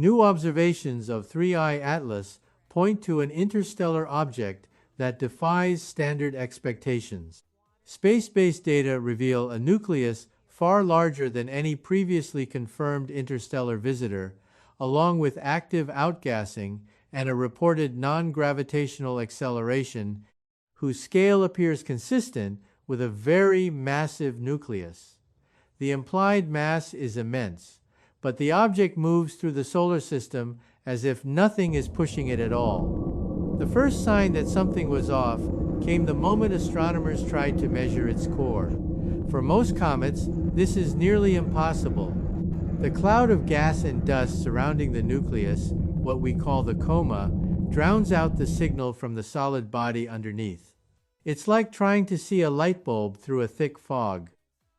New observations of 3I Atlas point to an interstellar object that defies standard expectations. Space-based data reveal a nucleus far larger than any previously confirmed interstellar visitor, along with active outgassing and a reported non-gravitational acceleration whose scale appears consistent with a very massive nucleus. The implied mass is immense, but the object moves through the solar system as if nothing is pushing it at all. The first sign that something was off came the moment astronomers tried to measure its core. For most comets, this is nearly impossible. The cloud of gas and dust surrounding the nucleus, what we call the coma, drowns out the signal from the solid body underneath. It's like trying to see a light bulb through a thick fog.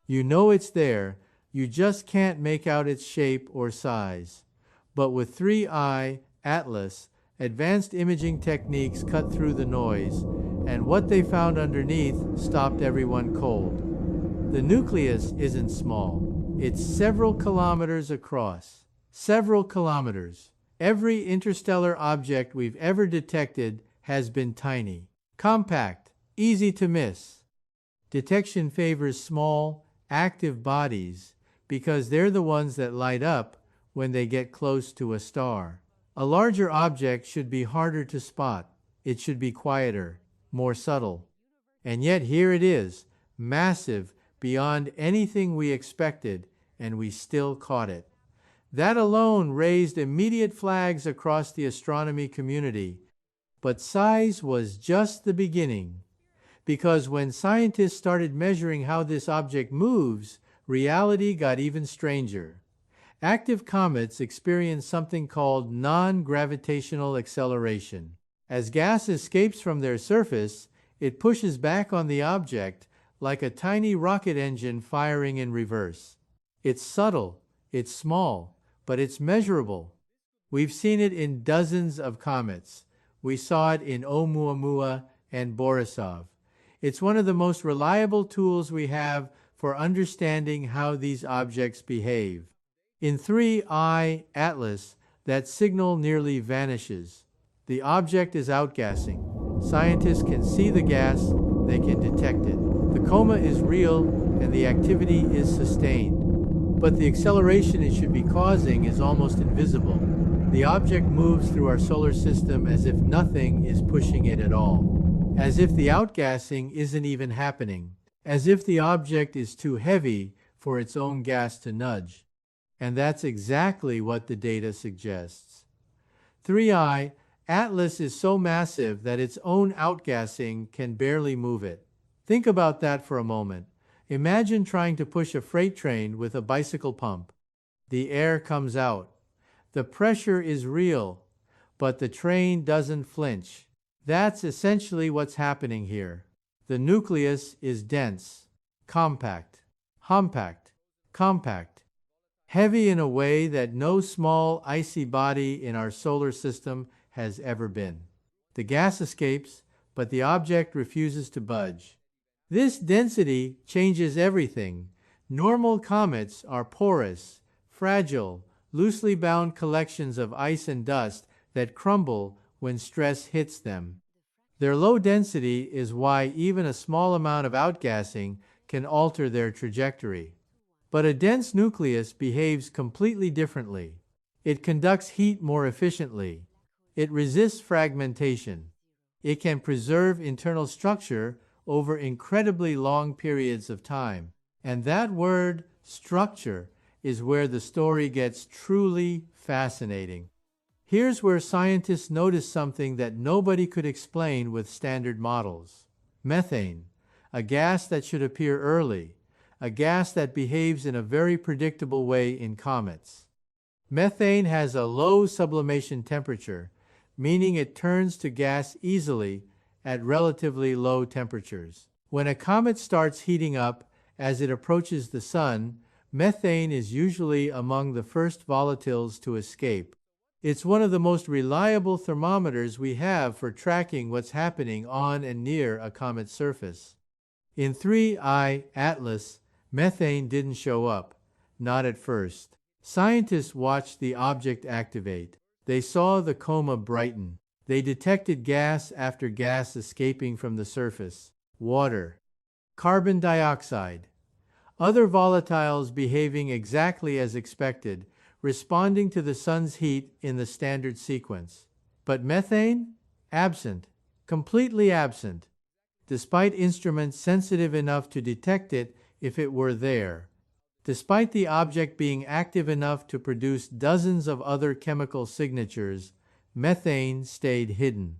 You know it's there, you just can't make out its shape or size. But with 3I Atlas, advanced imaging techniques cut through the noise, and what they found underneath stopped everyone cold. The nucleus isn't small. It's several kilometers across. Several kilometers. Every interstellar object we've ever detected has been tiny, compact, easy to miss. Detection favors small, active bodies because they're the ones that light up when they get close to a star. A larger object should be harder to spot. It should be quieter, more subtle. And yet here it is, massive, beyond anything we expected, and we still caught it. That alone raised immediate flags across the astronomy community. But size was just the beginning. Because when scientists started measuring how this object moves, reality got even stranger. Active comets experience something called non-gravitational acceleration. As gas escapes from their surface, it pushes back on the object like a tiny rocket engine firing in reverse. It's subtle, it's small, but it's measurable. We've seen it in dozens of comets. We saw it in Oumuamua and Borisov. It's one of the most reliable tools we have for understanding how these objects behave. In 3I Atlas, that signal nearly vanishes. The object is outgassing. Scientists can see the gas, they can detect it. The coma is real, and the activity is sustained. But the acceleration it should be causing is almost invisible. The object moves through our solar system as if nothing is pushing it at all. As if the outgassing isn't even happening. As if the object is too heavy for its own gas to nudge. And that's exactly what the data suggests. 3I Atlas is so massive that its own outgassing can barely move it. Think about that for a moment. Imagine trying to push a freight train with a bicycle pump. The air comes out. The pressure is real, but the train doesn't flinch. That's essentially what's happening here. The nucleus is dense, compact, compact, heavy in a way that no small icy body in our solar system has ever been. The gas escapes, but the object refuses to budge. This density changes everything. Normal comets are porous, fragile, loosely bound collections of ice and dust that crumble when stress hits them. Their low density is why even a small amount of outgassing can alter their trajectory. But a dense nucleus behaves completely differently. It conducts heat more efficiently. It resists fragmentation. It can preserve internal structure over incredibly long periods of time. And that word, structure, is where the story gets truly fascinating. Here's where scientists notice something that nobody could explain with standard models. Methane, a gas that should appear early, a gas that behaves in a very predictable way in comets. Methane has a low sublimation temperature, meaning it turns to gas easily at relatively low temperatures. When a comet starts heating up as it approaches the sun, methane is usually among the first volatiles to escape. It's one of the most reliable thermometers we have for tracking what's happening on and near a comet's surface. In 3I Atlas, methane didn't show up, not at first. Scientists watched the object activate. They saw the coma brighten. They detected gas after gas escaping from the surface. Water, carbon dioxide, other volatiles behaving exactly as expected, responding to the sun's heat in the standard sequence. But methane? Absent. Completely absent. Despite instruments sensitive enough to detect it if it were there. Despite the object being active enough to produce dozens of other chemical signatures, methane stayed hidden.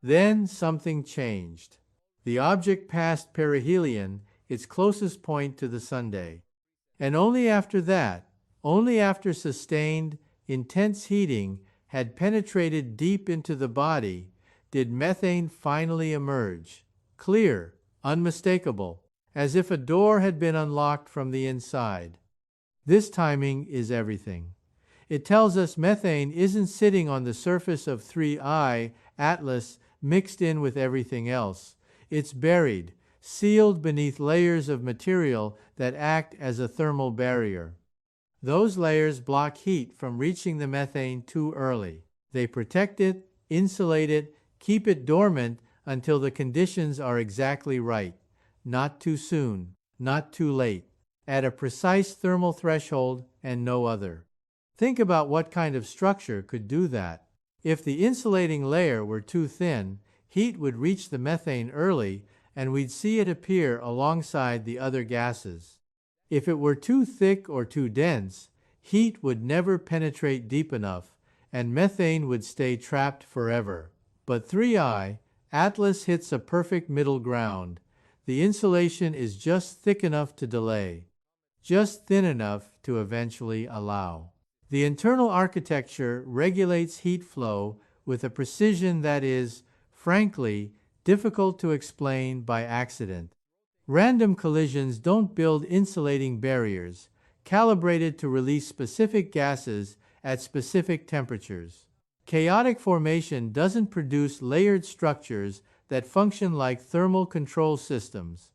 Then something changed. The object passed perihelion, its closest point to the Sunday. And only after that, only after sustained, intense heating had penetrated deep into the body, did methane finally emerge, clear, unmistakable, as if a door had been unlocked from the inside. This timing is everything. It tells us methane isn't sitting on the surface of 3I Atlas mixed in with everything else. It's buried, sealed beneath layers of material that act as a thermal barrier. Those layers block heat from reaching the methane too early. They protect it, insulate it, keep it dormant until the conditions are exactly right. Not too soon, not too late. At a precise thermal threshold and no other. Think about what kind of structure could do that. If the insulating layer were too thin, heat would reach the methane early and we'd see it appear alongside the other gases. If it were too thick or too dense, heat would never penetrate deep enough and methane would stay trapped forever. But 3I Atlas hits a perfect middle ground. The insulation is just thick enough to delay, just thin enough to eventually allow. The internal architecture regulates heat flow with a precision that is, frankly, difficult to explain by accident. Random collisions don't build insulating barriers, calibrated to release specific gases at specific temperatures. Chaotic formation doesn't produce layered structures that function like thermal control systems.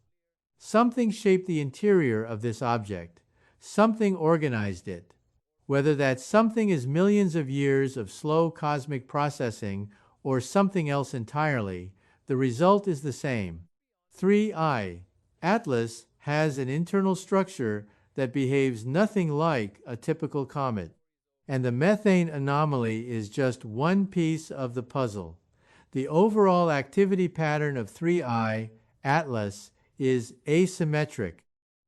Something shaped the interior of this object. Something organized it. Whether that something is millions of years of slow cosmic processing or something else entirely, the result is the same. 3I Atlas has an internal structure that behaves nothing like a typical comet. And the methane anomaly is just one piece of the puzzle. The overall activity pattern of 3I Atlas is asymmetric.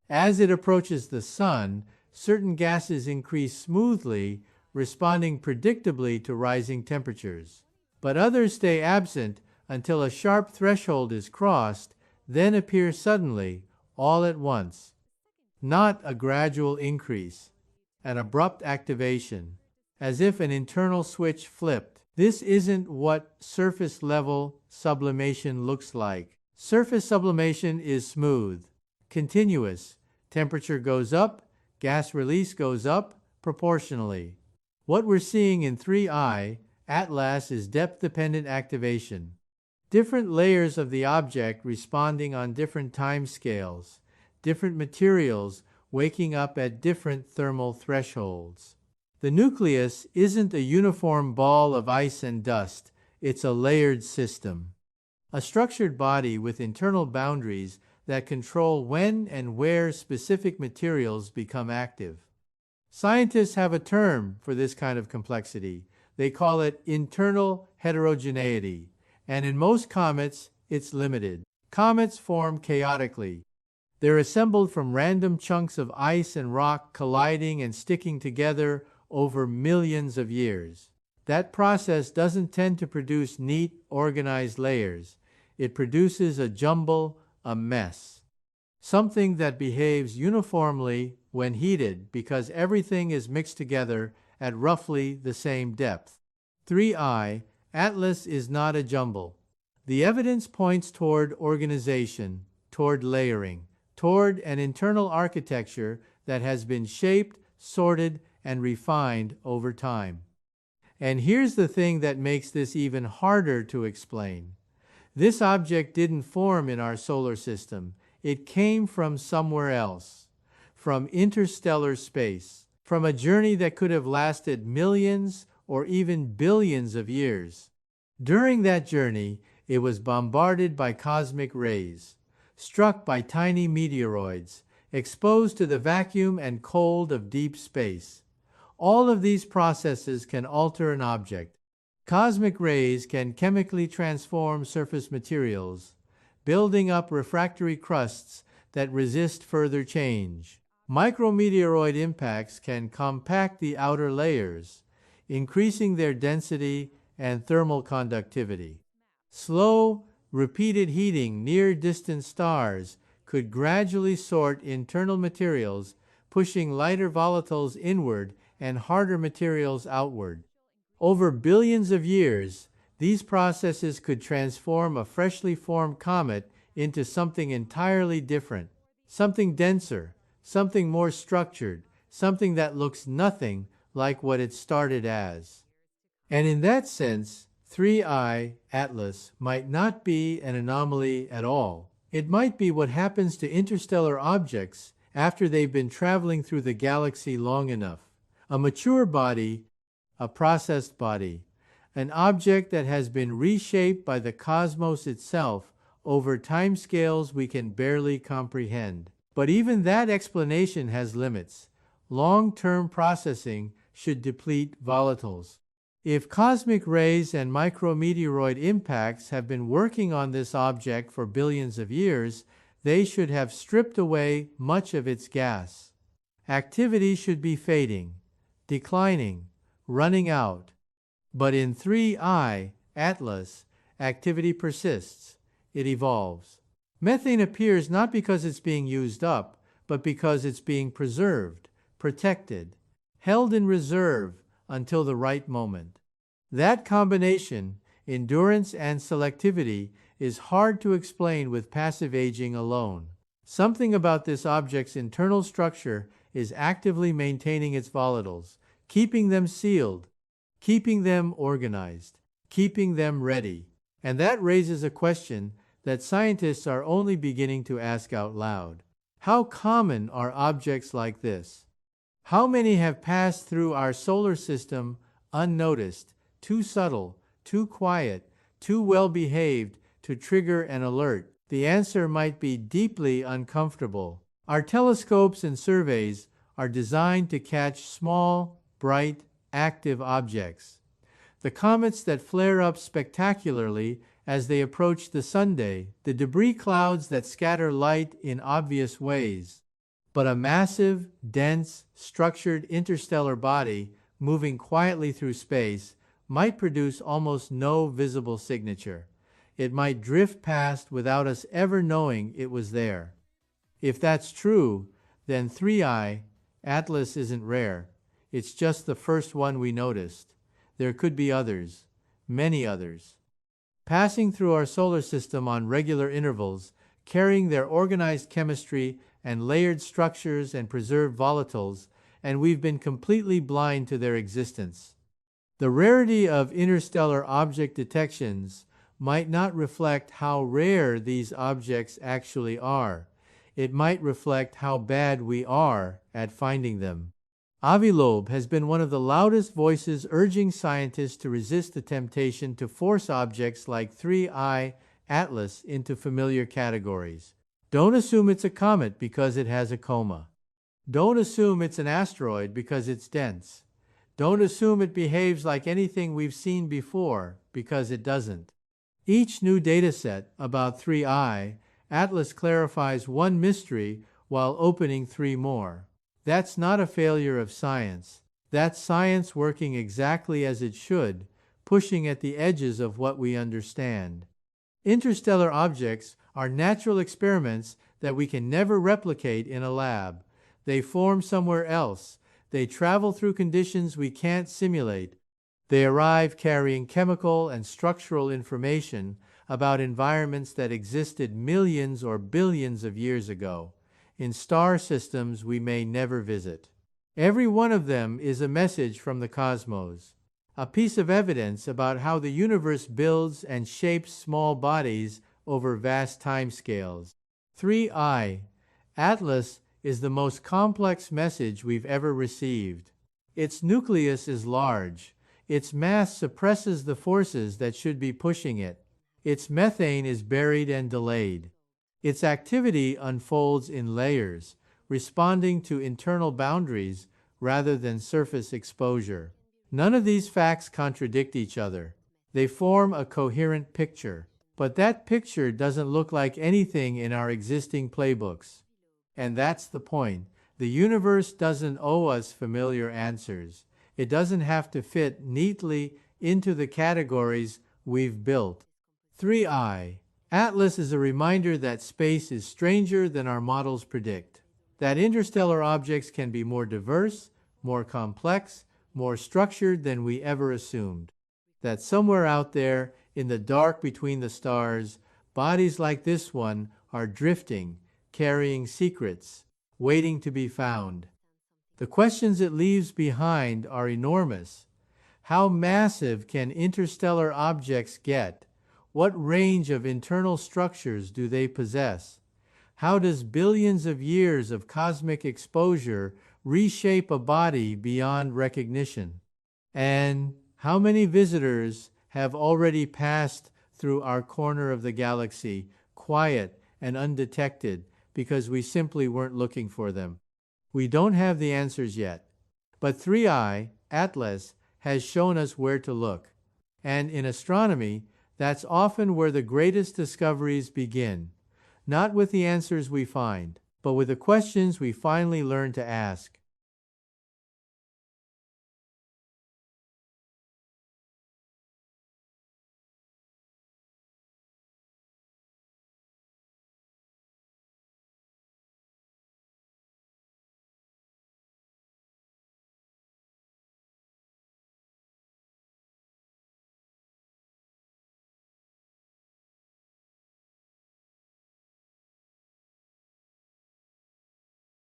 As it approaches the Sun, certain gases increase smoothly, responding predictably to rising temperatures. But others stay absent until a sharp threshold is crossed, then appear suddenly, all at once. Not a gradual increase, an abrupt activation, as if an internal switch flipped. This isn't what surface-level sublimation looks like. Surface sublimation is smooth, continuous. Temperature goes up, gas release goes up proportionally. What we're seeing in 3I Atlas is depth-dependent activation. Different layers of the object responding on different timescales, different materials waking up at different thermal thresholds. The nucleus isn't a uniform ball of ice and dust, it's a layered system. A structured body with internal boundaries that control when and where specific materials become active. Scientists have a term for this kind of complexity. They call it internal heterogeneity, and in most comets, it's limited. Comets form chaotically. They're assembled from random chunks of ice and rock colliding and sticking together over millions of years. That process doesn't tend to produce neat, organized layers. It produces a jumble, a mess. Something that behaves uniformly when heated because everything is mixed together at roughly the same depth. 3I Atlas is not a jumble. The evidence points toward organization, toward layering, toward an internal architecture that has been shaped, sorted, and refined over time. And here's the thing that makes this even harder to explain. This object didn't form in our solar system. It came from somewhere else, from interstellar space. from a journey that could have lasted millions or even billions of years. During that journey, it was bombarded by cosmic rays, struck by tiny meteoroids, exposed to the vacuum and cold of deep space. All of these processes can alter an object. Cosmic rays can chemically transform surface materials, building up refractory crusts that resist further change. Micrometeoroid impacts can compact the outer layers, increasing their density and thermal conductivity. Slow, repeated heating near distant stars could gradually sort internal materials, pushing lighter volatiles inward and harder materials outward. Over billions of years, these processes could transform a freshly formed comet into something entirely different, something denser, something more structured, something that looks nothing like what it started as. And in that sense, 3I Atlas might not be an anomaly at all. It might be what happens to interstellar objects after they've been traveling through the galaxy long enough. A mature body, a processed body, an object that has been reshaped by the cosmos itself over timescales we can barely comprehend. But even that explanation has limits. Long-term processing should deplete volatiles. If cosmic rays and micrometeoroid impacts have been working on this object for billions of years, they should have stripped away much of its gas. Activity should be fading, declining, running out. But in 3I Atlas, activity persists. It evolves. Methane appears not because it's being used up, but because it's being preserved, protected, held in reserve until the right moment. That combination, endurance and selectivity, is hard to explain with passive aging alone. Something about this object's internal structure is actively maintaining its volatiles, keeping them sealed, keeping them organized, keeping them ready. And that raises a question that scientists are only beginning to ask out loud. How common are objects like this? How many have passed through our solar system unnoticed, too subtle, too quiet, too well-behaved to trigger an alert? The answer might be deeply uncomfortable. Our telescopes and surveys are designed to catch small, bright, active objects. The comets that flare up spectacularly as they approach the sunday, the debris clouds that scatter light in obvious ways. But a massive, dense, structured interstellar body moving quietly through space might produce almost no visible signature. It might drift past without us ever knowing it was there. If that's true, then 3I Atlas isn't rare. It's just the first one we noticed. There could be others, many others, passing through our solar system on regular intervals, carrying their organized chemistry and layered structures and preserved volatiles, and we've been completely blind to their existence. The rarity of interstellar object detections might not reflect how rare these objects actually are. It might reflect how bad we are at finding them. Avi Loeb has been one of the loudest voices urging scientists to resist the temptation to force objects like 3I Atlas into familiar categories. Don't assume it's a comet because it has a coma. Don't assume it's an asteroid because it's dense. Don't assume it behaves like anything we've seen before because it doesn't. Each new dataset about 3I Atlas clarifies one mystery while opening 3 more. That's not a failure of science. That's science working exactly as it should, pushing at the edges of what we understand. Interstellar objects are natural experiments that we can never replicate in a lab. They form somewhere else. They travel through conditions we can't simulate. They arrive carrying chemical and structural information about environments that existed millions or billions of years ago, in star systems we may never visit. Every one of them is a message from the cosmos, a piece of evidence about how the universe builds and shapes small bodies over vast timescales. 3I Atlas is the most complex message we've ever received. Its nucleus is large. Its mass suppresses the forces that should be pushing it. Its methane is buried and delayed. Its activity unfolds in layers, responding to internal boundaries rather than surface exposure. None of these facts contradict each other. They form a coherent picture. But that picture doesn't look like anything in our existing playbooks. And that's the point. The universe doesn't owe us familiar answers. It doesn't have to fit neatly into the categories we've built. 3I. Atlas is a reminder that space is stranger than our models predict. That interstellar objects can be more diverse, more complex, more structured than we ever assumed. That somewhere out there, in the dark between the stars, bodies like this one are drifting, carrying secrets, waiting to be found. The questions it leaves behind are enormous. How massive can interstellar objects get? What range of internal structures do they possess? How does billions of years of cosmic exposure reshape a body beyond recognition? And how many visitors have already passed through our corner of the galaxy, quiet and undetected, because we simply weren't looking for them? We don't have the answers yet, but 3I, Atlas, has shown us where to look. And in astronomy, that's often where the greatest discoveries begin, not with the answers we find, but with the questions we finally learn to ask.